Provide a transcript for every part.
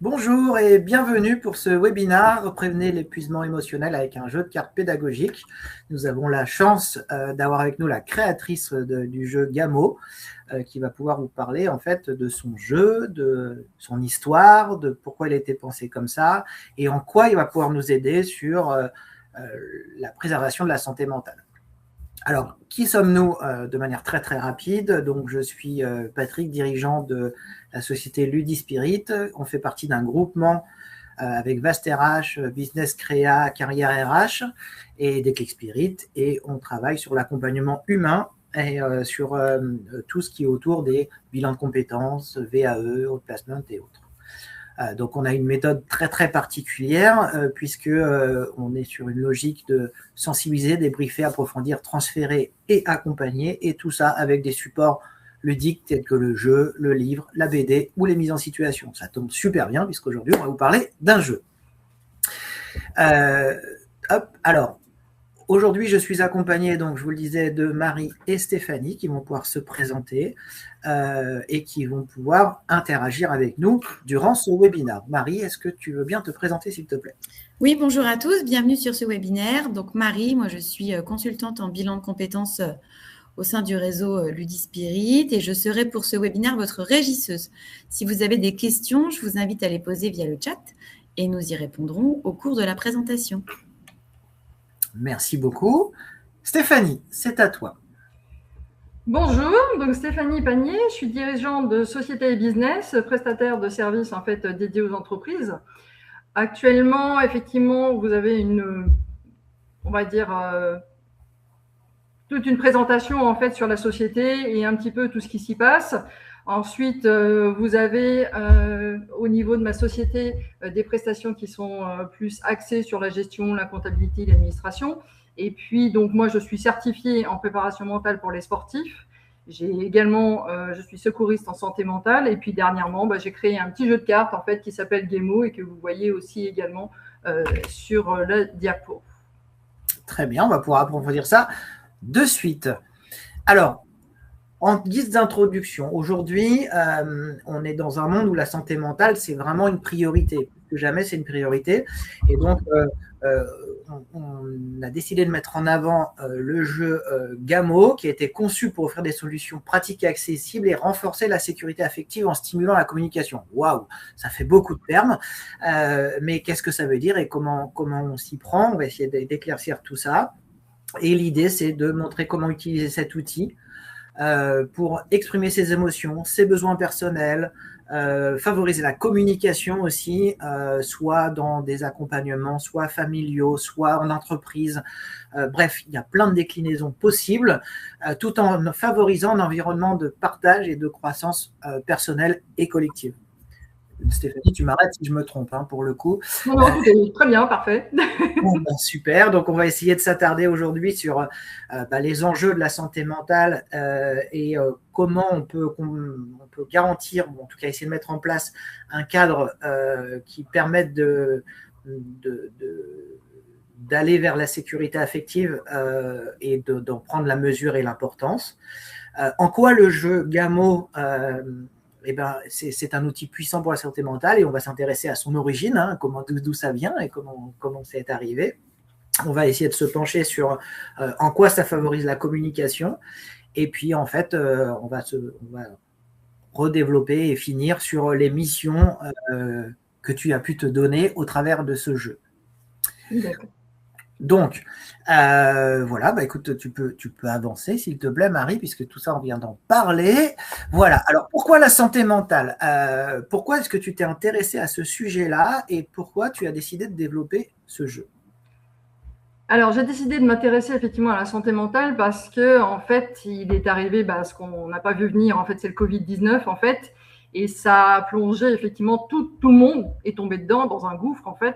Bonjour et bienvenue pour ce webinaire Prévenez l'épuisement émotionnel avec un jeu de cartes pédagogique. Nous avons la chance d'avoir avec nous la créatrice du jeu Gamo qui va pouvoir vous parler en fait de son jeu, de son histoire, de pourquoi il a été pensé comme ça et en quoi il va pouvoir nous aider sur la préservation de la santé mentale. Alors, qui sommes-nous de manière très très rapide? Donc, je suis Patrick, dirigeant de la société Ludispirit. On fait partie d'un groupement avec Vast RH, Business Créa, Carrière RH et Déclic Spirit. Et on travaille sur l'accompagnement humain et sur tout ce qui est autour des bilans de compétences, VAE, outplacement et autres. Donc, on a une méthode très, très particulière puisque on est sur une logique de sensibiliser, débriefer, approfondir, transférer et accompagner, et tout ça avec des supports ludiques tels que le jeu, le livre, la BD ou les mises en situation. Ça tombe super bien puisqu'aujourd'hui, on va vous parler d'un jeu. Alors, aujourd'hui, je suis accompagné, donc je vous le disais, de Marie et Stéphanie qui vont pouvoir se présenter et qui vont pouvoir interagir avec nous durant ce webinaire. Marie, est-ce que tu veux bien te présenter, s'il te plaît? Oui, bonjour à tous, bienvenue sur ce webinaire. Donc Marie, moi je suis consultante en bilan de compétences au sein du réseau Ludispirit et je serai pour ce webinaire votre régisseuse. Si vous avez des questions, je vous invite à les poser via le chat et nous y répondrons au cours de la présentation. Merci beaucoup. Stéphanie, c'est à toi. Bonjour, donc Stéphanie Panier, je suis dirigeante de Société et Business, prestataire de services en fait dédiés aux entreprises. Actuellement, effectivement, vous avez on va dire, toute une présentation en fait sur la société et un petit peu tout ce qui s'y passe. Ensuite, vous avez au niveau de ma société des prestations qui sont plus axées sur la gestion, la comptabilité, l'administration. Et puis, donc moi, je suis certifiée en préparation mentale pour les sportifs. J'ai également, je suis secouriste en santé mentale. Et puis dernièrement, j'ai créé un petit jeu de cartes en fait qui s'appelle Gemo et que vous voyez aussi également sur la diapo. Très bien, on va pouvoir approfondir ça de suite. Alors, en guise d'introduction, aujourd'hui, on est dans un monde où la santé mentale, c'est vraiment une priorité. Plus que jamais, c'est une priorité. Et donc, on a décidé de mettre en avant le jeu Gamo, qui a été conçu pour offrir des solutions pratiques et accessibles et renforcer la sécurité affective en stimulant la communication. Waouh, ça fait beaucoup de termes. Mais qu'est-ce que ça veut dire et comment on s'y prend? On va essayer d'éclaircir tout ça. Et l'idée, c'est de montrer comment utiliser cet outil pour exprimer ses émotions, ses besoins personnels, favoriser la communication aussi, soit dans des accompagnements, soit familiaux, soit en entreprise. Bref, il y a plein de déclinaisons possibles, tout en favorisant un environnement de partage et de croissance personnelle et collective. Stéphanie, tu m'arrêtes si je me trompe, hein, pour le coup. Non, tout est très bien, parfait. Bon, super, donc on va essayer de s'attarder aujourd'hui sur les enjeux de la santé mentale et comment on peut garantir, ou en tout cas essayer de mettre en place un cadre qui permette d'aller vers la sécurité affective et d'en prendre la mesure et l'importance. En quoi le jeu Gamo c'est un outil puissant pour la santé mentale et on va s'intéresser à son origine, hein, d'où ça vient et comment c'est arrivé. On va essayer de se pencher sur en quoi ça favorise la communication et puis en fait on va redévelopper et finir sur les missions que tu as pu te donner au travers de ce jeu. D'accord. Donc, voilà, écoute, tu peux avancer, s'il te plaît, Marie, puisque tout ça, on vient d'en parler. Voilà, alors, pourquoi la santé mentale? Pourquoi est-ce que tu t'es intéressée à ce sujet-là et pourquoi tu as décidé de développer ce jeu? Alors, j'ai décidé de m'intéresser effectivement à la santé mentale parce que, en fait, il est arrivé ce qu'on n'a pas vu venir, en fait, c'est le Covid-19, en fait, et ça a plongé effectivement tout le monde est tombé dedans, dans un gouffre, en fait,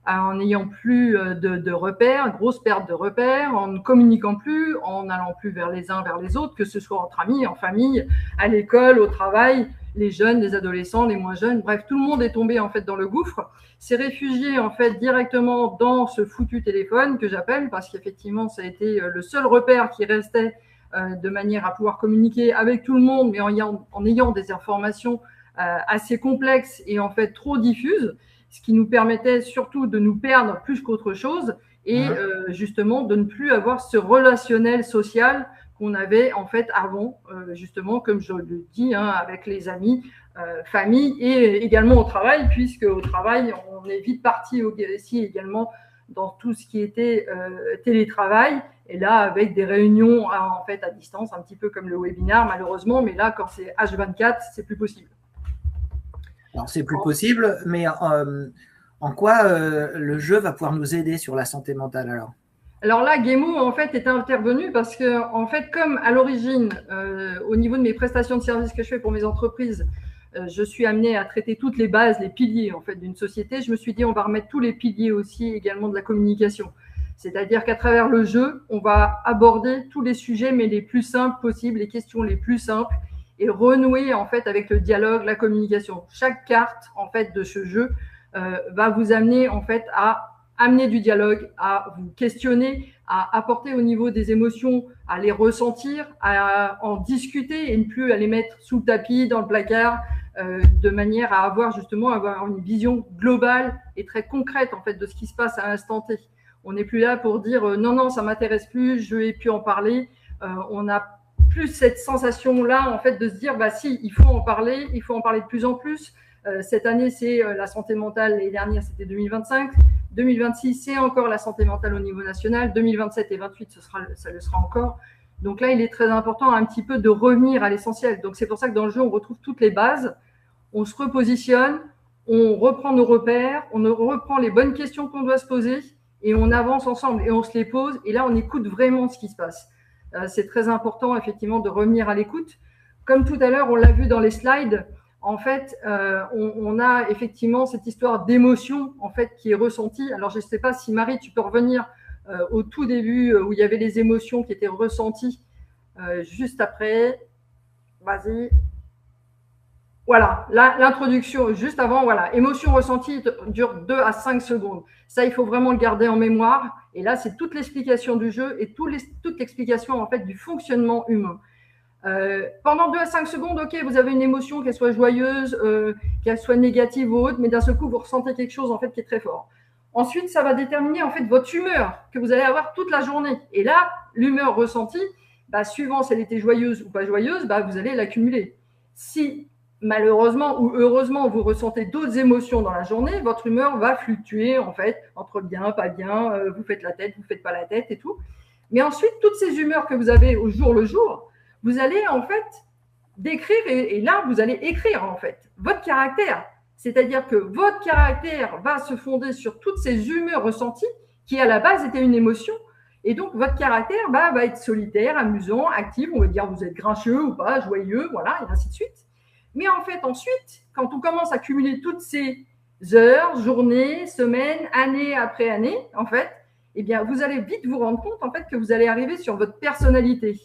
en n'ayant plus de repères, grosse perte de repères, en ne communiquant plus, en n'allant plus vers les uns, vers les autres, que ce soit entre amis, en famille, à l'école, au travail, les jeunes, les adolescents, les moins jeunes, bref, tout le monde est tombé en fait dans le gouffre, s'est réfugié en fait directement dans ce foutu téléphone que j'appelle, parce qu'effectivement ça a été le seul repère qui restait de manière à pouvoir communiquer avec tout le monde, mais en ayant des informations assez complexes et en fait trop diffuses, ce qui nous permettait surtout de nous perdre plus qu'autre chose et justement de ne plus avoir ce relationnel social qu'on avait en fait avant, justement, comme je le dis, avec les amis, famille et également au travail, puisque au travail, on est vite parti aussi également dans tout ce qui était télétravail, et là avec des réunions en fait à distance, un petit peu comme le webinaire malheureusement, mais là quand c'est H24, c'est plus possible. Alors c'est plus possible, mais en quoi le jeu va pouvoir nous aider sur la santé mentale alors? Alors là, Gemo, en fait, est intervenu parce que, en fait, comme à l'origine, au niveau de mes prestations de services que je fais pour mes entreprises, je suis amenée à traiter toutes les bases, les piliers, en fait, d'une société. Je me suis dit, on va remettre tous les piliers aussi, également de la communication. C'est-à-dire qu'à travers le jeu, on va aborder tous les sujets, mais les plus simples possibles, les questions les plus simples, et renouer, en fait, avec le dialogue, la communication. Chaque carte, en fait, de ce jeu va vous amener, en fait, à amener du dialogue, à vous questionner, à apporter au niveau des émotions, à les ressentir, à en discuter et ne plus à les mettre sous le tapis, dans le placard, de manière à avoir une vision globale et très concrète en fait de ce qui se passe à l'instant T. On n'est plus là pour dire non, ça m'intéresse plus, je vais plus en parler. On a plus cette sensation-là en fait de se dire si, il faut en parler de plus en plus. Cette année, c'est la santé mentale, l'année dernière, c'était 2025. 2026, c'est encore la santé mentale au niveau national. 2027 et 2028, ça le sera encore. Donc là, il est très important un petit peu de revenir à l'essentiel. Donc c'est pour ça que dans le jeu, on retrouve toutes les bases. On se repositionne, on reprend nos repères, on reprend les bonnes questions qu'on doit se poser et on avance ensemble et on se les pose. Et là, on écoute vraiment ce qui se passe. C'est très important, effectivement, de revenir à l'écoute. Comme tout à l'heure, on l'a vu dans les slides, en fait, on a effectivement cette histoire d'émotion en fait qui est ressentie. Alors, je ne sais pas si Marie, tu peux revenir au tout début où il y avait les émotions qui étaient ressenties juste après. Vas-y. Voilà, l'introduction juste avant, voilà, émotion ressentie dure 2 à 5 secondes. Ça, il faut vraiment le garder en mémoire. Et là, c'est toute l'explication du jeu et toute l'explication en fait du fonctionnement humain. Pendant 2 à 5 secondes, ok, vous avez une émotion, qu'elle soit joyeuse, qu'elle soit négative ou autre, mais d'un seul coup, vous ressentez quelque chose en fait qui est très fort. Ensuite, ça va déterminer en fait votre humeur que vous allez avoir toute la journée. Et là, l'humeur ressentie, suivant si elle était joyeuse ou pas joyeuse, vous allez l'accumuler. Si malheureusement ou heureusement vous ressentez d'autres émotions dans la journée, votre humeur va fluctuer en fait entre bien, pas bien, vous faites la tête, vous faites pas la tête et tout. Mais ensuite, toutes ces humeurs que vous avez au jour le jour, vous allez en fait décrire et là, vous allez écrire en fait votre caractère. C'est-à-dire que votre caractère va se fonder sur toutes ces humeurs ressenties qui à la base étaient une émotion. Et donc, votre caractère va être solitaire, amusant, actif. On va dire vous êtes grincheux ou pas, joyeux, voilà, et ainsi de suite. Mais en fait, ensuite, quand on commence à cumuler toutes ces heures, journées, semaines, année après année, en fait, eh bien, vous allez vite vous rendre compte en fait que vous allez arriver sur votre personnalité.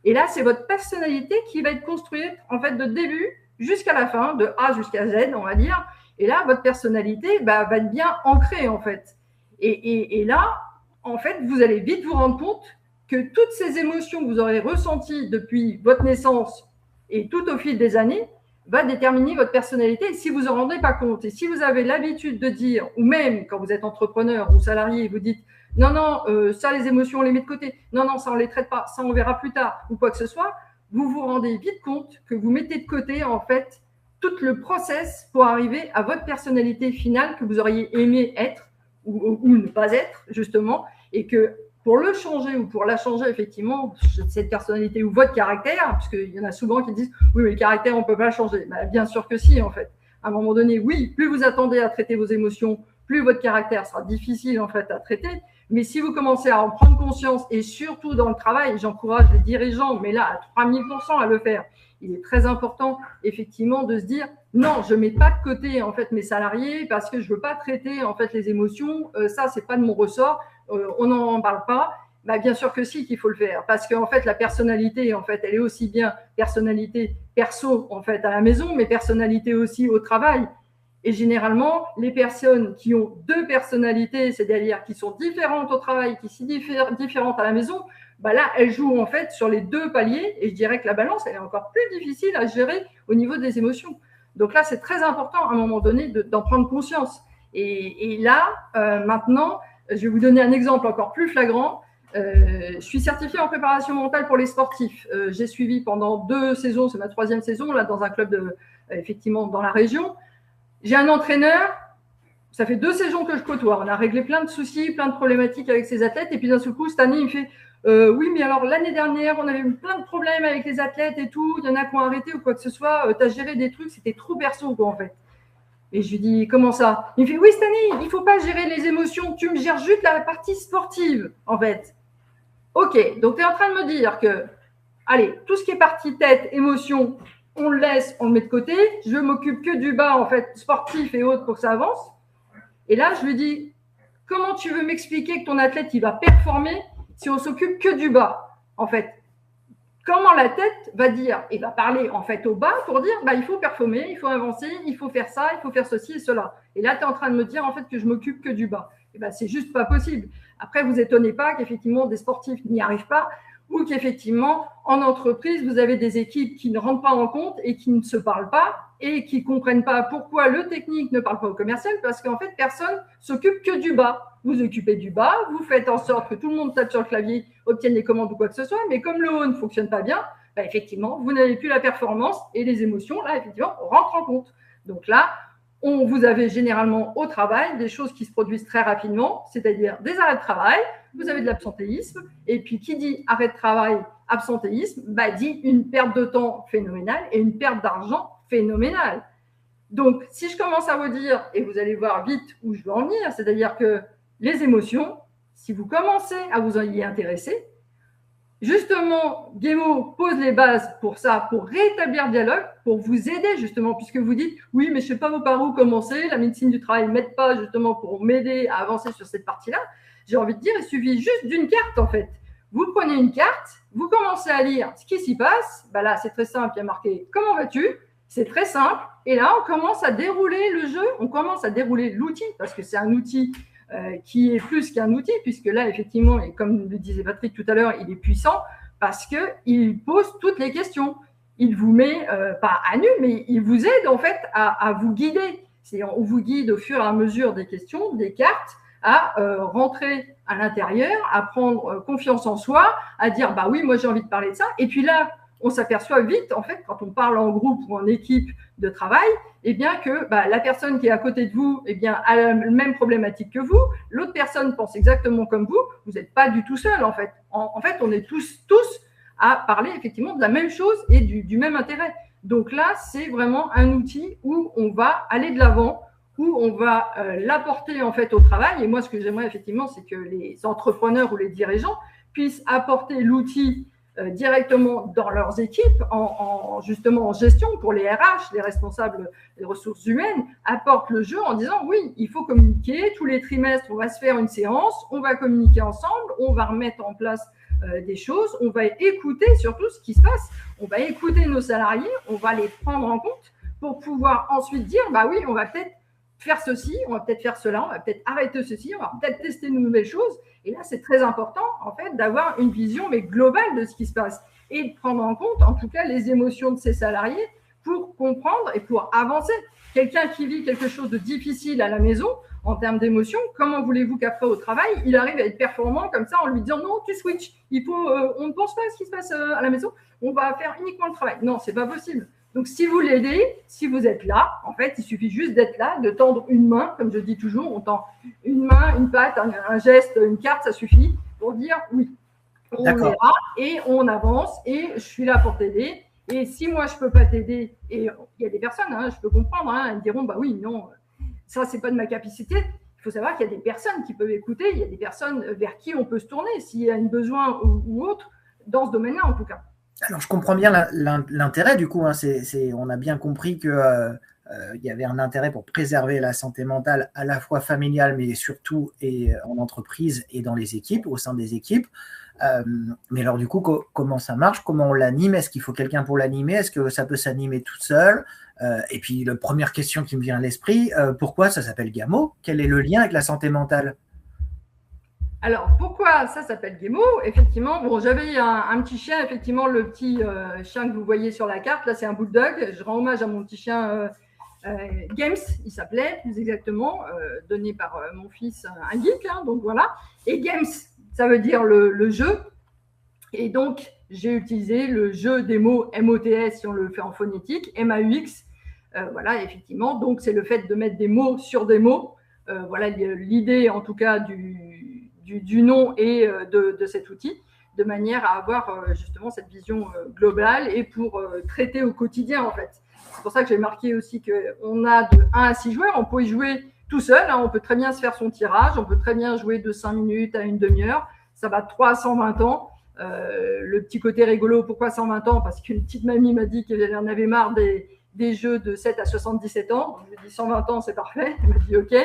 Et là, c'est votre personnalité qui va être construite en fait de début jusqu'à la fin, de A jusqu'à Z, on va dire. Et là, votre personnalité va être bien ancrée en fait. Et là, en fait, vous allez vite vous rendre compte que toutes ces émotions que vous aurez ressenties depuis votre naissance et tout au fil des années va déterminer votre personnalité et si vous en rendez pas compte. Et si vous avez l'habitude de dire, ou même quand vous êtes entrepreneur ou salarié, vous dites non, ça les émotions on les met de côté, non, ça on les traite pas, ça on verra plus tard ou quoi que ce soit, vous vous rendez vite compte que vous mettez de côté en fait tout le process pour arriver à votre personnalité finale que vous auriez aimé être ou ne pas être justement, et que pour le changer ou pour la changer, effectivement, cette personnalité ou votre caractère, parce qu'il y en a souvent qui disent oui, mais le caractère, on ne peut pas changer. Bien sûr que si, en fait. À un moment donné, oui, plus vous attendez à traiter vos émotions, plus votre caractère sera difficile, en fait, à traiter. Mais si vous commencez à en prendre conscience, et surtout dans le travail, j'encourage les dirigeants, mais là, à 3000% à le faire, il est très important, effectivement, de se dire non, je ne mets pas de côté, en fait, mes salariés parce que je ne veux pas traiter, en fait, les émotions. Ça, ce n'est pas de mon ressort. On n'en parle pas. Bien sûr que si, qu'il faut le faire. Parce qu'en fait, la personnalité, en fait, elle est aussi bien personnalité perso, en fait, à la maison, mais personnalité aussi au travail. Et généralement, les personnes qui ont 2 personnalités, c'est-à-dire qui sont différentes au travail, qui sont différentes à la maison, là, elles jouent en fait sur les 2 paliers. Et je dirais que la balance, elle est encore plus difficile à gérer au niveau des émotions. Donc là, c'est très important à un moment donné d'en prendre conscience. Et là, maintenant, je vais vous donner un exemple encore plus flagrant. Je suis certifiée en préparation mentale pour les sportifs. J'ai suivi pendant 2 saisons, c'est ma 3e saison, là, dans un club effectivement dans la région. J'ai un entraîneur, ça fait 2 saisons que je côtoie. On a réglé plein de soucis, plein de problématiques avec ces athlètes. Et puis d'un seul coup, cette année, il me fait oui, mais alors l'année dernière, on avait eu plein de problèmes avec les athlètes et tout. Il y en a qui ont arrêté ou quoi que ce soit. Tu as géré des trucs, c'était trop perso, quoi, en fait. Et je lui dis, comment ça? Il me fait, oui, cette année, il ne faut pas gérer les émotions. Tu me gères juste la partie sportive, en fait. Ok, donc tu es en train de me dire que, allez, tout ce qui est partie tête, émotion, on le laisse, on le met de côté. Je m'occupe que du bas, en fait, sportif et autres pour que ça avance. Et là, je lui dis, comment tu veux m'expliquer que ton athlète, il va performer si on s'occupe que du bas, en fait? Comment la tête va dire, et va parler en fait au bas pour dire, il faut performer, il faut avancer, il faut faire ça, il faut faire ceci et cela. Et là, tu es en train de me dire en fait que je m'occupe que du bas. Et c'est juste pas possible. Après, vous étonnez pas qu'effectivement des sportifs n'y arrivent pas, ou qu'effectivement en entreprise, vous avez des équipes qui ne rentrent pas en compte et qui ne se parlent pas et qui ne comprennent pas pourquoi le technique ne parle pas au commercial, parce qu'en fait, personne s'occupe que du bas. Vous occupez du bas, vous faites en sorte que tout le monde tape sur le clavier, obtienne les commandes ou quoi que ce soit, mais comme le haut ne fonctionne pas bien, effectivement, vous n'avez plus la performance et les émotions, là, effectivement, rentrent en compte. Donc là, vous avez généralement au travail des choses qui se produisent très rapidement, c'est-à-dire des arrêts de travail, vous avez de l'absentéisme, et puis qui dit arrêt de travail, absentéisme, dit une perte de temps phénoménale et une perte d'argent phénoménale. Donc, si je commence à vous dire, et vous allez voir vite où je veux en venir, c'est-à-dire que les émotions, si vous commencez à vous y intéresser, justement, Guémo pose les bases pour ça, pour rétablir le dialogue, pour vous aider justement, puisque vous dites « oui, mais je ne sais pas par où commencer, la médecine du travail ne m'aide pas justement pour m'aider à avancer sur cette partie-là ». J'ai envie de dire, il suffit juste d'une carte en fait. Vous prenez une carte, vous commencez à lire ce qui s'y passe, là c'est très simple, il y a marqué « comment vas-tu ?» C'est très simple, et là on commence à dérouler le jeu, on commence à dérouler l'outil, parce que c'est un outil qui est plus qu'un outil, puisque là, effectivement, et comme le disait Patrick tout à l'heure, il est puissant parce qu'il pose toutes les questions. Il vous met, pas à nu, mais il vous aide en fait à vous guider. On vous guide au fur et à mesure des questions, des cartes, à rentrer à l'intérieur, à prendre confiance en soi, à dire, oui, moi j'ai envie de parler de ça. Et puis là, on s'aperçoit vite, en fait, quand on parle en groupe ou en équipe de travail, que la personne qui est à côté de vous a la même problématique que vous, l'autre personne pense exactement comme vous n'êtes pas du tout seul, en fait. En fait, on est tous à parler effectivement de la même chose et du même intérêt. Donc là, c'est vraiment un outil où on va aller de l'avant, où on va l'apporter en fait au travail. Et moi, ce que j'aimerais effectivement, c'est que les entrepreneurs ou les dirigeants puissent apporter l'outil directement dans leurs équipes, justement en gestion pour les RH, les responsables des ressources humaines, apportent le jeu en disant oui, il faut communiquer, tous les trimestres, on va se faire une séance, on va communiquer ensemble, on va remettre en place des choses, on va écouter surtout ce qui se passe, on va écouter nos salariés, on va les prendre en compte pour pouvoir ensuite dire oui, on va peut-être faire ceci, on va peut-être faire cela, on va peut-être arrêter ceci, on va peut-être tester de nouvelles choses. Et là, c'est très important, en fait, d'avoir une vision mais globale de ce qui se passe et de prendre en compte, en tout cas, les émotions de ses salariés pour comprendre et pour avancer. Quelqu'un qui vit quelque chose de difficile à la maison, en termes d'émotions, comment voulez-vous qu'après au travail, il arrive à être performant comme ça en lui disant non, tu switches, on ne pense pas à ce qui se passe à la maison, on va faire uniquement le travail. Non, c'est pas possible. Donc, si vous l'aidez, si vous êtes là, en fait, il suffit juste d'être là, de tendre une main, comme je dis toujours, on tend une main, une patte, un geste, une carte, ça suffit pour dire oui. On est là et on avance et je suis là pour t'aider. Et si moi, je ne peux pas t'aider, et il y a des personnes, je peux comprendre, elles diront, oui, non, ça, ce n'est pas de ma capacité. Il faut savoir qu'il y a des personnes qui peuvent écouter, il y a des personnes vers qui on peut se tourner s'il y a un besoin ou autre, dans ce domaine-là, en tout cas. Alors, je comprends bien l'intérêt, du coup. On a bien compris qu'il y avait un intérêt pour préserver la santé mentale à la fois familiale, mais surtout en entreprise et dans les équipes, au sein des équipes. Mais alors, du coup, comment ça marche? Comment on l'anime? Est-ce qu'il faut quelqu'un pour l'animer? Est-ce que ça peut s'animer tout seul? Et puis, la première question qui me vient à l'esprit, pourquoi ça s'appelle GAMO? Quel est le lien avec la santé mentale? Alors, pourquoi pourquoi ça s'appelle Gemo? Effectivement, bon, j'avais un petit chien, effectivement, le petit chien que vous voyez sur la carte, là, c'est un bulldog. Je rends hommage à mon petit chien Games, il s'appelait, plus exactement, donné par mon fils, un geek, hein, donc voilà. Et Games, ça veut dire le jeu. Et donc, j'ai utilisé le jeu des mots MOTS, si on le fait en phonétique, MAUX. Voilà, effectivement. Donc, c'est le fait de mettre des mots sur des mots. Voilà l'idée, en tout cas, du nom et de cet outil, de manière à avoir justement cette vision globale et pour traiter au quotidien, en fait. C'est pour ça que j'ai marqué aussi qu'on a de 1 à 6 joueurs. On peut y jouer tout seul. Hein. On peut très bien se faire son tirage. On peut très bien jouer de 5 minutes à une demi-heure. Ça va de 3 à 120 ans. Le petit côté rigolo, pourquoi 120 ans? Parce qu'une petite mamie m'a dit qu'elle en avait marre des jeux de 7 à 77 ans. Donc, je lui ai dit 120 ans, c'est parfait. Elle m'a dit OK.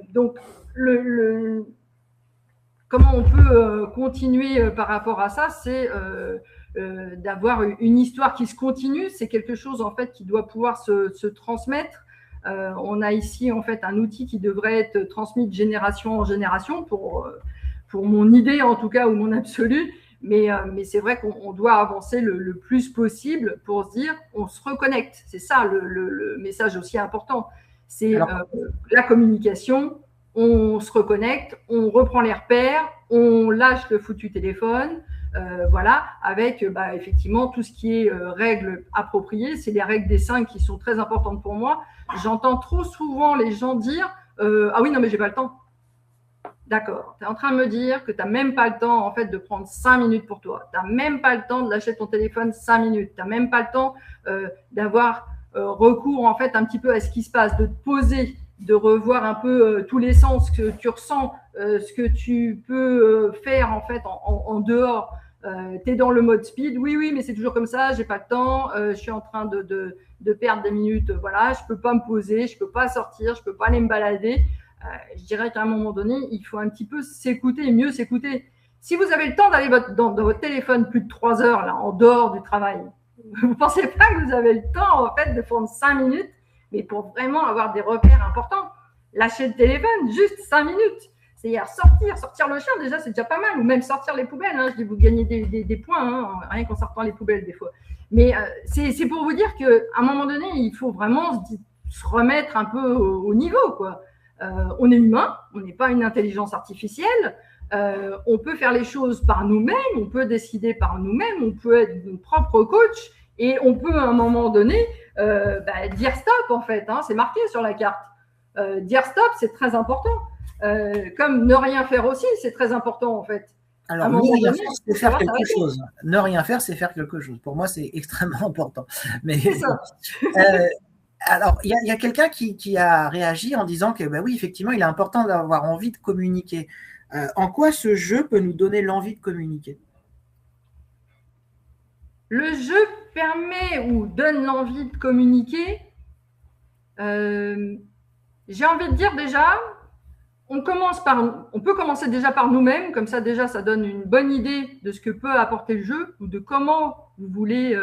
Donc, comment on peut continuer par rapport à ça, c'est d'avoir une histoire qui se continue. C'est quelque chose en fait qui doit pouvoir se transmettre. On a ici en fait un outil qui devrait être transmis de génération en génération pour mon idée en tout cas ou mon absolu. Mais c'est vrai qu'on doit avancer le plus possible pour se dire on se reconnecte. C'est ça le message aussi important. C'est la communication, on se reconnecte, on reprend les repères, on lâche le foutu téléphone, voilà, avec effectivement tout ce qui est règles appropriées. C'est les règles des 5 qui sont très importantes pour moi. J'entends trop souvent les gens dire ah oui, non, mais j'ai pas le temps. D'accord, tu es en train de me dire que tu n'as même pas le temps en fait de prendre 5 minutes pour toi. Tu n'as même pas le temps de lâcher ton téléphone 5 minutes. Tu n'as même pas le temps d'avoir recours en fait un petit peu à ce qui se passe, de te poser, de revoir un peu tous les sens que tu ressens, ce que tu peux faire en fait en dehors. Tu es dans le mode speed, oui, mais c'est toujours comme ça, j'ai pas le temps, je suis en train de perdre des minutes, voilà, je peux pas me poser, je peux pas sortir, je peux pas aller me balader. Je dirais qu'à un moment donné, il faut un petit peu s'écouter, mieux s'écouter. Si vous avez le temps d'aller dans votre téléphone plus de 3 heures là, en dehors du travail, vous ne pensez pas que vous avez le temps en fait de prendre 5 minutes, mais pour vraiment avoir des repères importants, lâcher le téléphone, juste 5 minutes. C'est-à-dire sortir le chien, déjà, c'est déjà pas mal, ou même sortir les poubelles. Hein. Je dis, vous gagnez des points, hein, rien qu'en sortant les poubelles des fois. Mais c'est pour vous dire qu'à un moment donné, il faut vraiment se remettre un peu au niveau, quoi. On est humain, on n'est pas une intelligence artificielle. On peut faire les choses par nous-mêmes, on peut décider par nous-mêmes, on peut être notre propre coach et on peut à un moment donné dire stop en fait. Hein, c'est marqué sur la carte. Dire stop, c'est très important. Comme ne rien faire aussi, c'est très important en fait. Alors, ne rien faire, c'est faire quelque chose. Ne rien faire, c'est faire quelque chose. Pour moi, c'est extrêmement important. Mais c'est ça. Alors, il y a quelqu'un qui a réagi en disant que, oui, effectivement, il est important d'avoir envie de communiquer. En quoi ce jeu peut nous donner l'envie de communiquer? Le jeu permet ou donne l'envie de communiquer. J'ai envie de dire déjà, on peut commencer déjà par nous-mêmes, comme ça déjà ça donne une bonne idée de ce que peut apporter le jeu ou de comment vous voulez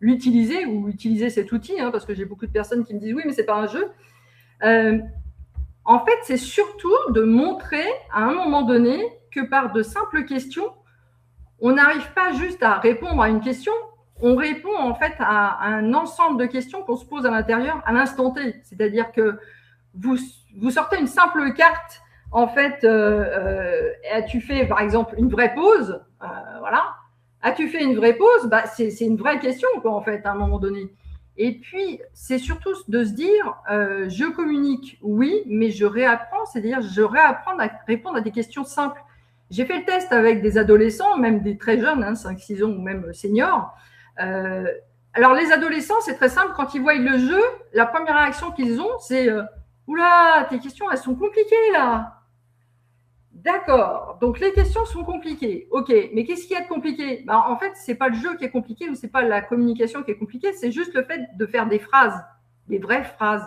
l'utiliser ou utiliser cet outil, hein, parce que j'ai beaucoup de personnes qui me disent oui, mais c'est pas un jeu. En fait, c'est surtout de montrer à un moment donné que par de simples questions, on n'arrive pas juste à répondre à une question, on répond en fait à un ensemble de questions qu'on se pose à l'intérieur à l'instant T. C'est-à-dire que vous sortez une simple carte, en fait, as-tu fait par exemple une vraie pause, voilà. As-tu fait une vraie pause? C'est une vraie question, quoi, en fait, à un moment donné. Et puis, c'est surtout de se dire, je communique, oui, mais je réapprends, c'est-à-dire je réapprends à répondre à des questions simples. J'ai fait le test avec des adolescents, même des très jeunes, hein, 5-6 ans ou même seniors. Alors, les adolescents, c'est très simple. Quand ils voient le jeu, la première réaction qu'ils ont, c'est « Oula, tes questions, elles sont compliquées, là !» D'accord, donc les questions sont compliquées. Ok, mais qu'est-ce qu'il y a de compliqué? En fait, ce n'est pas le jeu qui est compliqué ou ce n'est pas la communication qui est compliquée, c'est juste le fait de faire des phrases, des vraies phrases,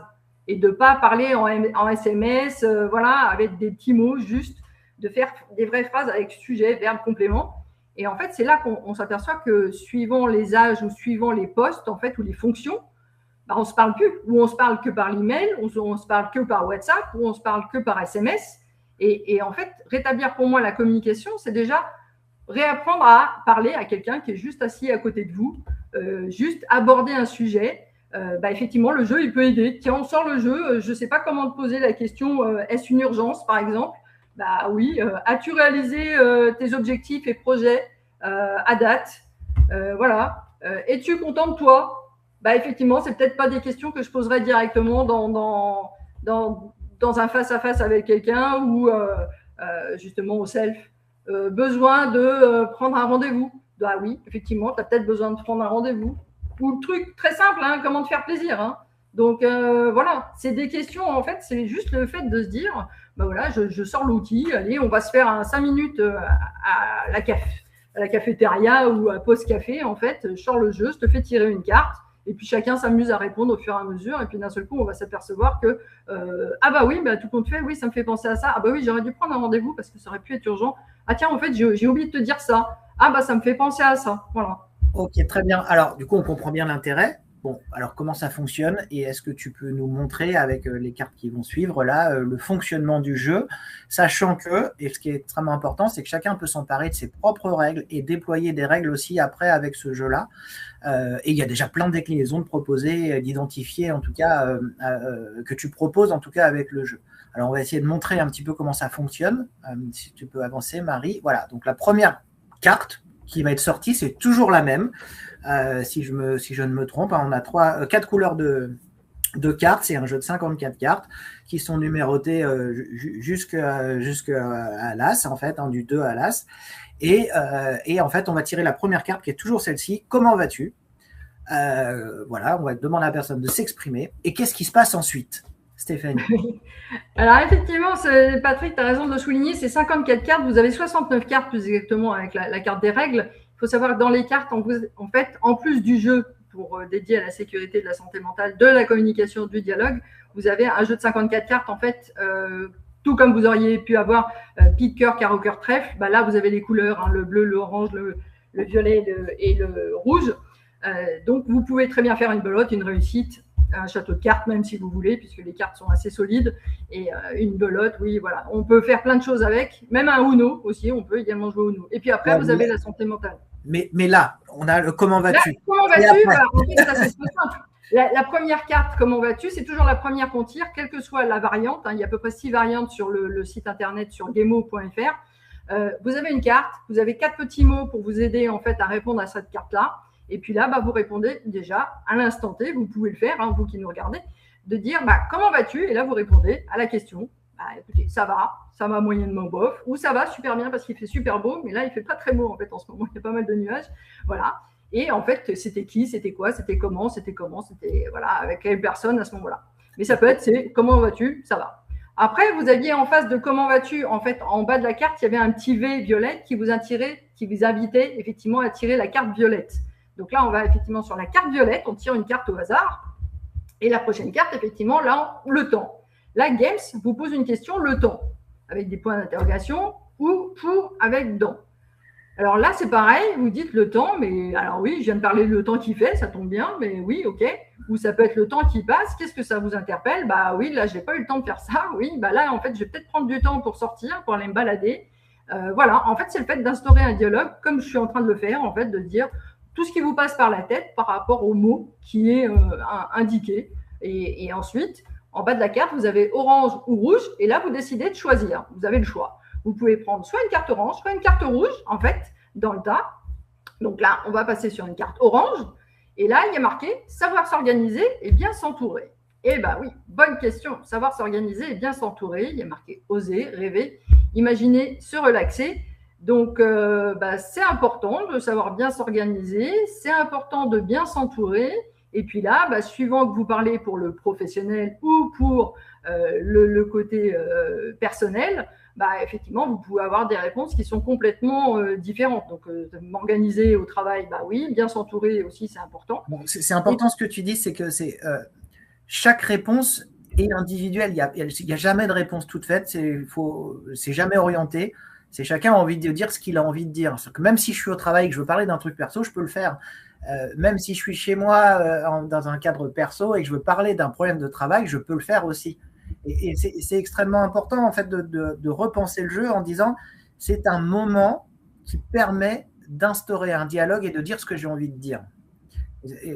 et de ne pas parler en SMS, voilà, avec des petits mots, juste de faire des vraies phrases avec sujet, verbe, complément. Et en fait, c'est là qu'on s'aperçoit que suivant les âges ou suivant les postes, en fait, ou les fonctions, on ne se parle plus, ou on se parle que par l'email, ou on se parle que par WhatsApp, ou on se parle que par SMS. Et en fait, rétablir pour moi la communication, c'est déjà réapprendre à parler à quelqu'un qui est juste assis à côté de vous, juste aborder un sujet. Effectivement, le jeu, il peut aider. Tiens, on sort le jeu, je ne sais pas comment te poser la question, est-ce une urgence, par exemple? Bah oui, as-tu réalisé tes objectifs et projets à date? Voilà. Es-tu content de toi? Effectivement, c'est peut-être pas des questions que je poserais directement dans un face-à-face avec quelqu'un ou justement au self. Besoin de prendre un rendez-vous. Bah oui, effectivement, tu as peut-être besoin de prendre un rendez-vous. Ou le truc très simple, hein, comment te faire plaisir. Hein. Donc voilà, c'est des questions, en fait, c'est juste le fait de se dire, voilà, je sors l'outil, allez, on va se faire 5 minutes à la cafétéria ou à pause café, en fait, je sors le jeu, je te fais tirer une carte, et puis chacun s'amuse à répondre au fur et à mesure, et puis d'un seul coup, on va s'apercevoir que ah bah oui, tout compte fait, oui, ça me fait penser à ça, ah bah oui, j'aurais dû prendre un rendez-vous parce que ça aurait pu être urgent, ah tiens, en fait, j'ai oublié de te dire ça, ah bah ça me fait penser à ça, voilà. Ok, très bien. Alors, du coup, on comprend bien l'intérêt. Bon, alors comment ça fonctionne et est-ce que tu peux nous montrer avec les cartes qui vont suivre là le fonctionnement du jeu, sachant que, et ce qui est extrêmement important, c'est que chacun peut s'emparer de ses propres règles et déployer des règles aussi après avec ce jeu-là. Et il y a déjà plein de déclinaisons de proposer, d'identifier en tout cas, que tu proposes en tout cas avec le jeu. Alors, on va essayer de montrer un petit peu comment ça fonctionne. Si tu peux avancer, Marie. Voilà, donc la première carte qui va être sortie, c'est toujours la même. Si je ne me trompe, on a 4 couleurs de cartes. C'est un jeu de 54 cartes qui sont numérotées jusqu'à l'As, en fait, du 2 à l'As. Et en fait, on va tirer la première carte qui est toujours celle-ci. Comment vas-tu? Voilà, on va demander à la personne de s'exprimer. Et qu'est-ce qui se passe ensuite, Stéphanie? Alors effectivement, Patrick, tu as raison de souligner, c'est 54 cartes. Vous avez 69 cartes plus exactement avec la carte des règles. Il faut savoir que dans les cartes, en fait, en plus du jeu pour dédié à la sécurité, de la santé mentale, de la communication, du dialogue, vous avez un jeu de 54 cartes, en fait, tout comme vous auriez pu avoir pique, cœur, carreau, cœur, trèfle. Là, vous avez les couleurs, le bleu, l'orange, le violet et le rouge. Donc, vous pouvez très bien faire une belote, une réussite, un château de cartes, même si vous voulez, puisque les cartes sont assez solides. Et une belote, oui, voilà. On peut faire plein de choses avec. Même un Uno aussi, on peut également jouer au Uno. Et puis après, vous avez la santé mentale. Mais là, on a le comment vas-tu? Comment vas-tu? En fait, ça, c'est simple. La première carte, comment vas-tu? C'est toujours la première qu'on tire, quelle que soit la variante. Il y a à peu près 6 variantes sur le site internet, sur gemo.fr. Vous avez une carte, vous avez 4 petits mots pour vous aider en fait à répondre à cette carte-là. Et puis là, vous répondez déjà à l'instant T, vous pouvez le faire, vous qui nous regardez, de dire comment vas-tu? Et là, vous répondez à la question. Écoutez, ça va moyennement bof, ou ça va super bien parce qu'il fait super beau, mais là, il fait pas très beau en fait en ce moment, il y a pas mal de nuages. Voilà. Et en fait, c'était qui, c'était quoi, c'était voilà, avec quelle personne à ce moment-là. Mais ça peut être, c'est comment vas-tu? Ça va. Après, vous aviez en face de comment vas-tu, en fait, en bas de la carte, il y avait un petit V violette qui vous invitait effectivement à tirer la carte violette. Donc là, on va effectivement sur la carte violette, on tire une carte au hasard. Et la prochaine carte, effectivement, là, le temps. Là, Games vous pose une question, le temps, avec des points d'interrogation, ou pour, avec dans. Alors là, c'est pareil, vous dites le temps, mais alors oui, je viens de parler de le temps qui fait, ça tombe bien, mais oui, ok. Ou ça peut être le temps qui passe, qu'est-ce que ça vous interpelle? Oui, là, je n'ai pas eu le temps de faire ça. Oui, là, en fait, je vais peut-être prendre du temps pour sortir, pour aller me balader. Voilà, en fait, c'est le fait d'instaurer un dialogue, comme je suis en train de le faire, en fait, de dire tout ce qui vous passe par la tête par rapport au mot qui est indiqué. Et ensuite, en bas de la carte, vous avez orange ou rouge, et là, vous décidez de choisir. Vous avez le choix. Vous pouvez prendre soit une carte orange, soit une carte rouge, en fait, dans le tas. Donc là, on va passer sur une carte orange. Et là, il y a marqué « Savoir s'organiser et bien s'entourer ». Eh bien oui, bonne question. Savoir s'organiser et bien s'entourer. Il y a marqué « Oser, rêver, imaginer, se relaxer ». Donc, c'est important de savoir bien s'organiser. C'est important de bien s'entourer. Et puis là, suivant que vous parlez pour le professionnel ou pour le côté personnel, effectivement, vous pouvez avoir des réponses qui sont complètement différentes. Donc, m'organiser au travail, oui, bien s'entourer aussi, c'est important. Bon, c'est important ce que tu dis, c'est que chaque réponse est individuelle. Il n'y a jamais de réponse toute faite, c'est jamais orienté. C'est chacun a envie de dire ce qu'il a envie de dire. Que même si je suis au travail et que je veux parler d'un truc perso, je peux le faire. Même si je suis chez moi dans un cadre perso et que je veux parler d'un problème de travail, je peux le faire aussi. Et c'est extrêmement important en fait de repenser le jeu en disant c'est un moment qui permet d'instaurer un dialogue et de dire ce que j'ai envie de dire.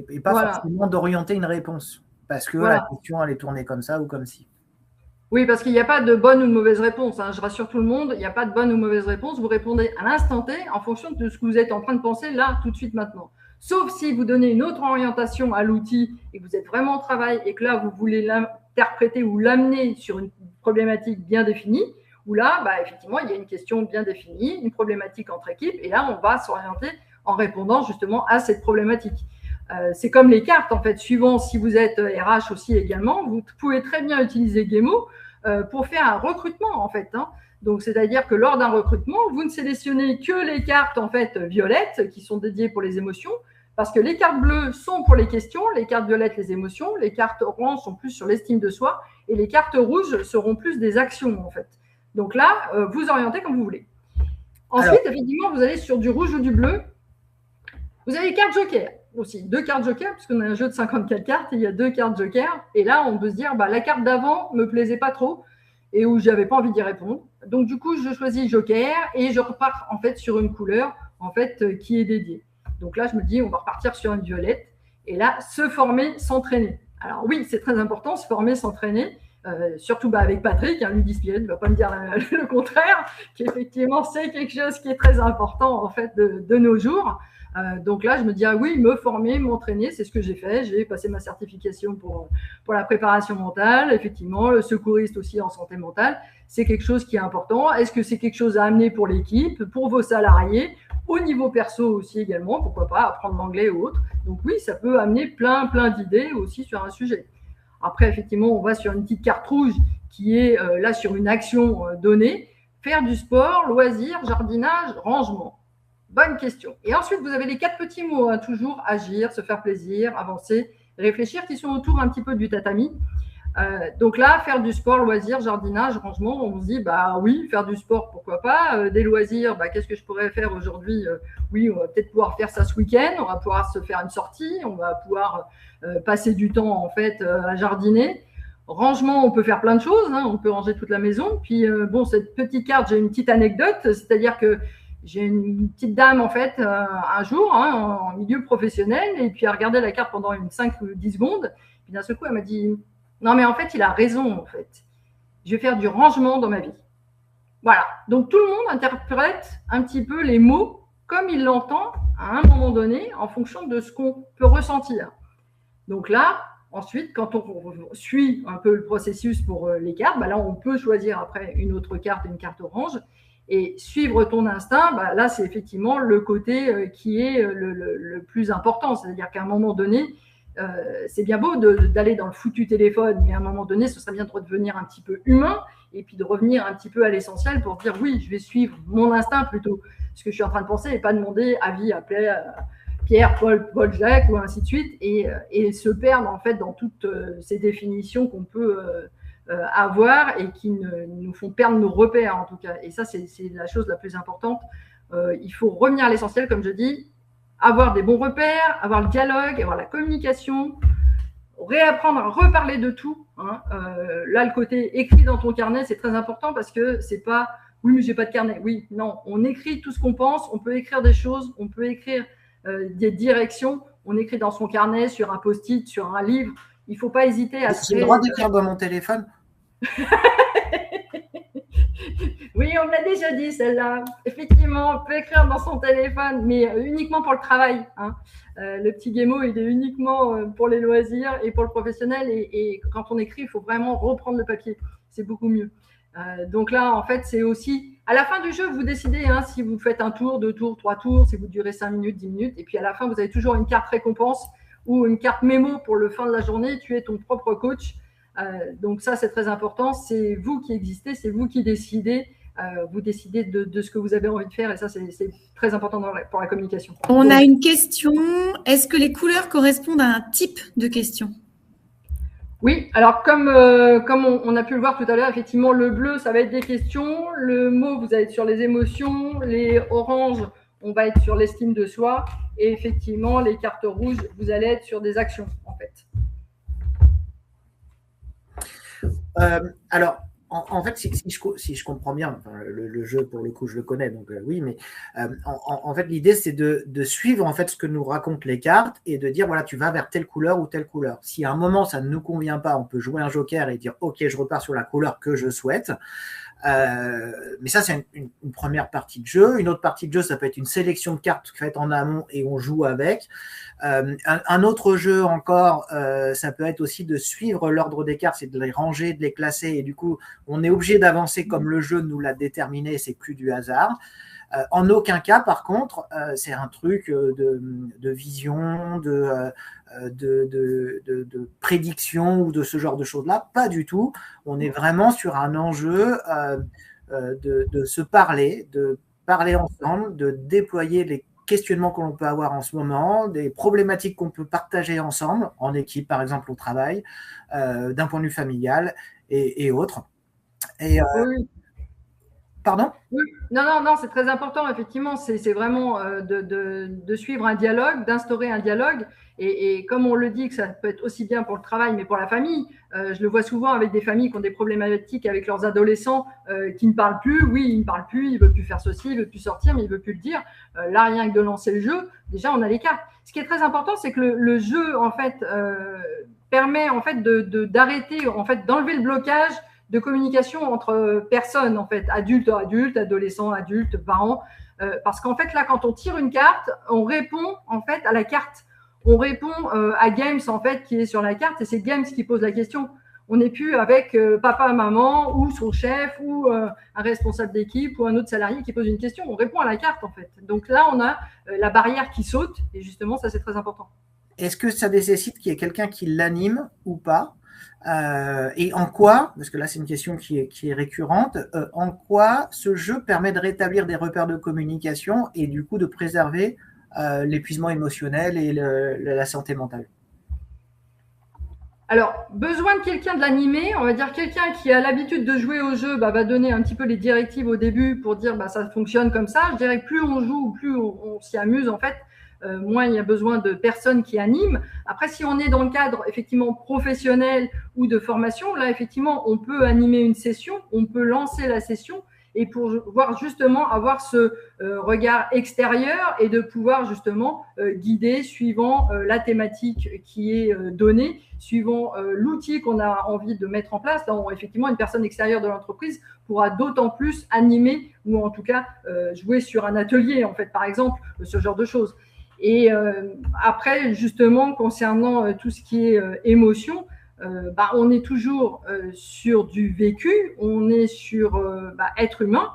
Et pas forcément d'orienter une réponse parce que la question elle est tournée comme ça ou comme ci. Oui, parce qu'il n'y a pas de bonne ou de mauvaise réponse. Je rassure tout le monde, il n'y a pas de bonne ou mauvaise réponse. Vous répondez à l'instant T en fonction de ce que vous êtes en train de penser là, tout de suite, maintenant. Sauf si vous donnez une autre orientation à l'outil et que vous êtes vraiment au travail et que là, vous voulez l'interpréter ou l'amener sur une problématique bien définie, où là, effectivement, il y a une question bien définie, une problématique entre équipes, et là, on va s'orienter en répondant justement à cette problématique. C'est comme les cartes, en fait, suivant si vous êtes RH aussi également, vous pouvez très bien utiliser Gemo pour faire un recrutement, en fait. Donc, c'est-à-dire que lors d'un recrutement, vous ne sélectionnez que les cartes, en fait, violettes, qui sont dédiées pour les émotions, parce que les cartes bleues sont pour les questions, les cartes violettes, les émotions, les cartes oranges sont plus sur l'estime de soi, et les cartes rouges seront plus des actions, en fait. Donc là, vous orientez comme vous voulez. Ensuite, effectivement, vous allez sur du rouge ou du bleu. Vous avez les cartes joker aussi, 2 cartes joker, puisqu'on a un jeu de 54 cartes, et il y a 2 cartes joker. Et là, on peut se dire, la carte d'avant ne me plaisait pas trop et où je n'avais pas envie d'y répondre. Donc, du coup, je choisis joker et je repars en fait sur une couleur en fait, qui est dédiée. Donc là, je me dis, on va repartir sur une violette. Et là, se former, s'entraîner. Alors oui, c'est très important, se former, s'entraîner. Surtout avec Patrick, Ludispirit, il ne va pas me dire le contraire, qu'effectivement, c'est quelque chose qui est très important en fait de nos jours. Donc là, je me dis, oui, me former, m'entraîner, c'est ce que j'ai fait. J'ai passé ma certification pour la préparation mentale. Effectivement, le secouriste aussi en santé mentale, c'est quelque chose qui est important. Est-ce que c'est quelque chose à amener pour l'équipe, pour vos salariés, au niveau perso aussi également, pourquoi pas, apprendre l'anglais ou autre. Donc oui, ça peut amener plein d'idées aussi sur un sujet. Après, effectivement, on va sur une petite carte rouge qui est là sur une action donnée. Faire du sport, loisirs, jardinage, rangement. Bonne question. Et ensuite, vous avez les 4 petits mots, toujours agir, se faire plaisir, avancer, réfléchir, qui sont autour un petit peu du tatami. Donc là, faire du sport, loisirs, jardinage, rangement, on se dit, oui, faire du sport, pourquoi pas. Des loisirs, qu'est-ce que je pourrais faire aujourd'hui? Oui, on va peut-être pouvoir faire ça ce week-end, on va pouvoir se faire une sortie, on va pouvoir passer du temps, en fait, à jardiner. Rangement, on peut faire plein de choses, on peut ranger toute la maison. Puis, cette petite carte, j'ai une petite anecdote, c'est-à-dire que j'ai une petite dame, en fait, un jour, en milieu professionnel, et puis elle regardait la carte pendant 5 ou 10 secondes. Puis d'un seul coup, elle m'a dit, non, mais en fait, il a raison, en fait. Je vais faire du rangement dans ma vie. Voilà. Donc, tout le monde interprète un petit peu les mots comme il l'entend à un moment donné, en fonction de ce qu'on peut ressentir. Donc là, ensuite, quand on suit un peu le processus pour les cartes, là, on peut choisir après une autre carte, une carte orange. Et suivre ton instinct, là, c'est effectivement le côté qui est le plus important. C'est-à-dire qu'à un moment donné, c'est bien beau d'aller dans le foutu téléphone, mais à un moment donné, ce serait bien de redevenir un petit peu humain et puis de revenir un petit peu à l'essentiel pour dire oui, je vais suivre mon instinct plutôt ce que je suis en train de penser et pas demander avis à Pierre, Paul, Jacques ou ainsi de suite et se perdre en fait dans toutes ces définitions qu'on peut avoir et qui nous font perdre nos repères en tout cas. Et ça, c'est la chose la plus importante. Il faut revenir à l'essentiel, comme je dis, avoir des bons repères, avoir le dialogue, avoir la communication, réapprendre à reparler de tout. Là, le côté écrit dans ton carnet, c'est très important parce que c'est pas « oui, mais j'ai pas de carnet ». Oui, non, on écrit tout ce qu'on pense, on peut écrire des choses, on peut écrire des directions, on écrit dans son carnet, sur un post-it, sur un livre. Il ne faut pas hésiter à... J'ai le droit d'écrire dans mon téléphone. Oui, on me l'a déjà dit celle-là. Effectivement, on peut écrire dans son téléphone, mais uniquement pour le travail. Le petit Gemo, il est uniquement pour les loisirs et pour le professionnel. Et quand on écrit, il faut vraiment reprendre le papier. C'est beaucoup mieux. Donc là, en fait, c'est aussi... À la fin du jeu, vous décidez si vous faites 1 tour, 2 tours, 3 tours, si vous durez 5 minutes, 10 minutes. Et puis à la fin, vous avez toujours une carte récompense ou une carte mémo pour le fin de la journée. Tu es ton propre coach. Donc ça, c'est très important. C'est vous qui existez, c'est vous qui décidez. Vous décidez de ce que vous avez envie de faire et ça, c'est très important pour la communication. On a une question. Est-ce que les couleurs correspondent à un type de question? Oui, alors comme on a pu le voir tout à l'heure, effectivement, le bleu, ça va être des questions. Le mauve, vous allez être sur les émotions. Les oranges, on va être sur l'estime de soi. Et effectivement, les cartes rouges, vous allez être sur des actions, en fait. Alors, en fait, si je comprends bien, enfin, le jeu, pour le coup, je le connais, donc oui, mais en fait, l'idée, c'est de suivre en fait ce que nous racontent les cartes et de dire, voilà, tu vas vers telle couleur ou telle couleur. Si à un moment, ça ne nous convient pas, on peut jouer un joker et dire, OK, je repars sur la couleur que je souhaite. Mais ça, c'est une première partie de jeu. Une autre partie de jeu, ça peut être une sélection de cartes faite en amont et on joue avec. Un autre jeu encore, ça peut être aussi de suivre l'ordre des cartes, c'est de les ranger, de les classer, et du coup, on est obligé d'avancer comme le jeu nous l'a déterminé, c'est plus du hasard. En aucun cas, par contre, c'est un truc de vision, de prédiction ou de ce genre de choses-là. Pas du tout. On est vraiment sur un enjeu de se parler, de parler ensemble, de déployer les questionnements que l'on peut avoir en ce moment, des problématiques qu'on peut partager ensemble, en équipe par exemple au travail, d'un point de vue familial et autres. Et, oui. Pardon ? Oui. Non, c'est très important, effectivement, c'est vraiment de suivre un dialogue, d'instaurer un dialogue, et comme on le dit, que ça peut être aussi bien pour le travail, mais pour la famille, je le vois souvent avec des familles qui ont des problématiques avec leurs adolescents qui ne parlent plus, oui, ils ne parlent plus, ils ne veulent plus faire ceci, ils ne veulent plus sortir, mais ils ne veulent plus le dire. Là, rien que de lancer le jeu, déjà, on a les cartes. Ce qui est très important, c'est que le jeu, en fait, permet, en fait, d'arrêter, en fait, d'enlever le blocage de communication entre personnes, en fait, adultes, adolescents, adultes, parents. Parce qu'en fait, là, quand on tire une carte, on répond, en fait, à la carte. On répond à Games, en fait, qui est sur la carte, et c'est Games qui pose la question. On n'est plus avec papa, maman, ou son chef, ou un responsable d'équipe, ou un autre salarié qui pose une question. On répond à la carte, en fait. Donc là, on a la barrière qui saute, et justement, ça, c'est très important. Est-ce que ça nécessite qu'il y ait quelqu'un qui l'anime ou pas ? Et en quoi, parce que là c'est une question qui est récurrente, en quoi ce jeu permet de rétablir des repères de communication et du coup de préserver l'épuisement émotionnel et la santé mentale? Alors, besoin de quelqu'un de l'animer, on va dire quelqu'un qui a l'habitude de jouer au jeu, va donner un petit peu les directives au début pour dire ça fonctionne comme ça. Je dirais que plus on joue, plus on s'y amuse en fait, moins il y a besoin de personnes qui animent. Après, si on est dans le cadre effectivement professionnel ou de formation, là effectivement on peut animer une session, on peut lancer la session, et pour voir justement avoir ce regard extérieur et de pouvoir justement guider suivant la thématique qui est donnée, suivant l'outil qu'on a envie de mettre en place. Là, effectivement, une personne extérieure de l'entreprise pourra d'autant plus animer ou en tout cas jouer sur un atelier, en fait, par exemple, ce genre de choses. Et après, justement, concernant tout ce qui est émotion, on est toujours sur du vécu, on est sur être humain.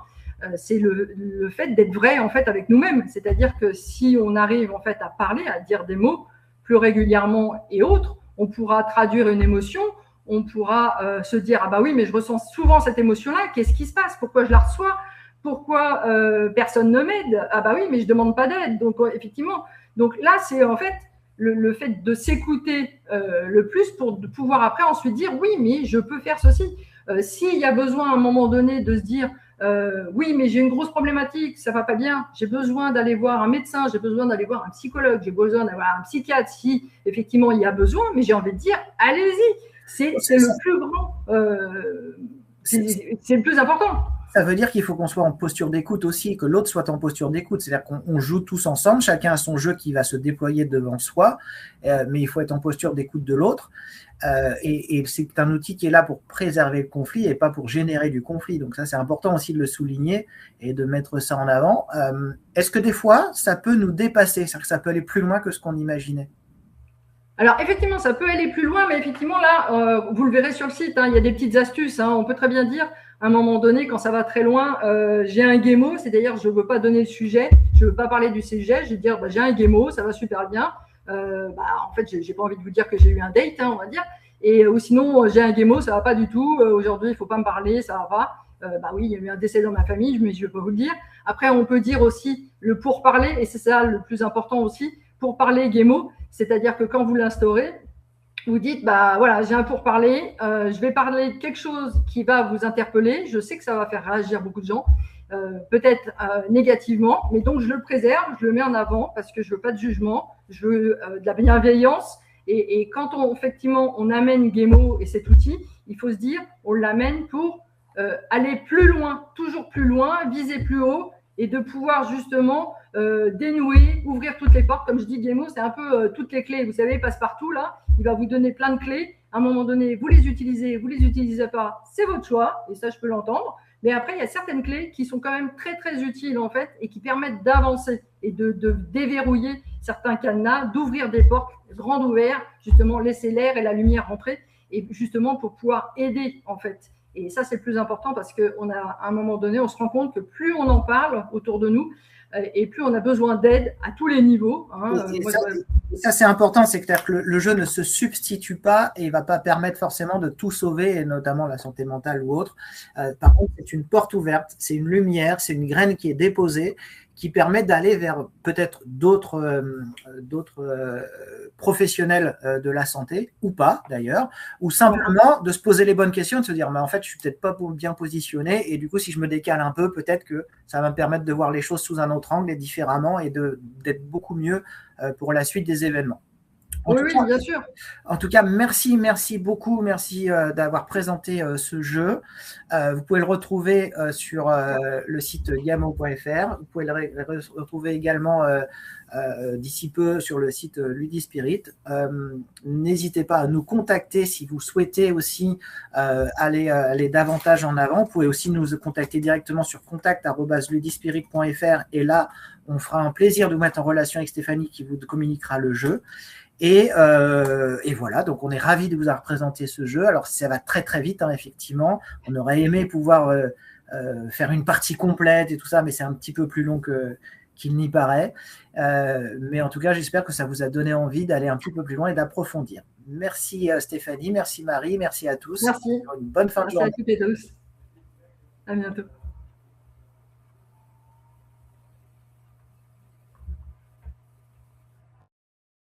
C'est le fait d'être vrai en fait avec nous-mêmes. C'est-à-dire que si on arrive en fait à parler, à dire des mots plus régulièrement et autres, on pourra traduire une émotion, on pourra se dire oui, mais je ressens souvent cette émotion-là. Qu'est-ce qui se passe? Pourquoi je la reçois? Pourquoi personne ne m'aide? Oui, mais je demande pas d'aide. Donc effectivement, donc là c'est en fait le fait de s'écouter le plus pour pouvoir après ensuite dire oui, mais je peux faire ceci. S'il y a besoin à un moment donné de se dire oui, mais j'ai une grosse problématique, ça va pas bien, j'ai besoin d'aller voir un médecin, j'ai besoin d'aller voir un psychologue, j'ai besoin d'avoir un psychiatre si effectivement il y a besoin, mais j'ai envie de dire allez-y, c'est le plus grand, c'est le plus important. Ça veut dire qu'il faut qu'on soit en posture d'écoute aussi, que l'autre soit en posture d'écoute. C'est-à-dire qu'on joue tous ensemble, chacun a son jeu qui va se déployer devant soi, mais il faut être en posture d'écoute de l'autre. Et c'est un outil qui est là pour préserver le conflit et pas pour générer du conflit. Donc ça, c'est important aussi de le souligner et de mettre ça en avant. Est-ce que des fois, ça peut nous dépasser? C'est-à-dire que ça peut aller plus loin que ce qu'on imaginait? Alors, effectivement, ça peut aller plus loin, mais effectivement, là, vous le verrez sur le site, il y a des petites astuces. On peut très bien dire, à un moment donné, quand ça va très loin, j'ai un game, c'est-à-dire je ne veux pas donner le sujet, je ne veux pas parler du sujet, je vais dire j'ai un game, ça va super bien. En fait, j'ai pas envie de vous dire que j'ai eu un date, on va dire. Ou sinon, j'ai un game, ça va pas du tout. Aujourd'hui, il faut pas me parler, ça va pas. Oui, il y a eu un décès dans ma famille, mais je vais pas vous le dire. Après, on peut dire aussi le pourparler, et c'est ça le plus important aussi, pourparler game, c'est-à-dire que quand vous l'instaurez, vous dites voilà, j'ai un pourparler, je vais parler de quelque chose qui va vous interpeller. Je sais que ça va faire réagir beaucoup de gens. Peut-être négativement, mais donc je le préserve, je le mets en avant parce que je veux pas de jugement, je veux de la bienveillance. Et quand effectivement on amène Gemo et cet outil, il faut se dire, on l'amène pour aller plus loin, toujours plus loin, viser plus haut et de pouvoir justement dénouer, ouvrir toutes les portes. Comme je dis, Guillemot, c'est un peu toutes les clés. Vous savez, passe-partout, là, il va vous donner plein de clés. À un moment donné, vous les utilisez pas, c'est votre choix, et ça, je peux l'entendre. Mais après, il y a certaines clés qui sont quand même très, très utiles, en fait, et qui permettent d'avancer et de déverrouiller certains cadenas, d'ouvrir des portes grandes ouvertes, justement, laisser l'air et la lumière rentrer, et justement pour pouvoir aider, en fait. Et ça, c'est le plus important parce qu'à un moment donné, on se rend compte que plus on en parle autour de nous, et plus on a besoin d'aide à tous les niveaux. Ça, c'est important, c'est que le jeu ne se substitue pas et il ne va pas permettre forcément de tout sauver, et notamment la santé mentale ou autre. Par contre, c'est une porte ouverte, c'est une lumière, c'est une graine qui est déposée, qui permet d'aller vers peut-être d'autres professionnels de la santé, ou pas d'ailleurs, ou simplement de se poser les bonnes questions, de se dire, mais en fait, je suis peut-être pas bien positionné, et du coup, si je me décale un peu, peut-être que ça va me permettre de voir les choses sous un autre angle et différemment, et d'être beaucoup mieux pour la suite des événements. Oui, bien sûr. En tout cas, merci beaucoup. Merci d'avoir présenté ce jeu. Vous pouvez le retrouver sur le site gamo.fr. Vous pouvez le retrouver également d'ici peu sur le site Ludispirit. N'hésitez pas à nous contacter si vous souhaitez aussi aller davantage en avant. Vous pouvez aussi nous contacter directement sur contact@ludispirit.fr et là, on fera un plaisir de vous mettre en relation avec Stéphanie qui vous communiquera le jeu. Et voilà, donc on est ravis de vous avoir présenté ce jeu. Alors ça va très très vite, hein, effectivement. On aurait aimé pouvoir faire une partie complète et tout ça, mais c'est un petit peu plus long qu'il n'y paraît. Mais en tout cas, j'espère que ça vous a donné envie d'aller un petit peu plus loin et d'approfondir. Merci Stéphanie, merci Marie, merci à tous. Merci. Une bonne fin de journée. Merci à toutes et tous. À bientôt.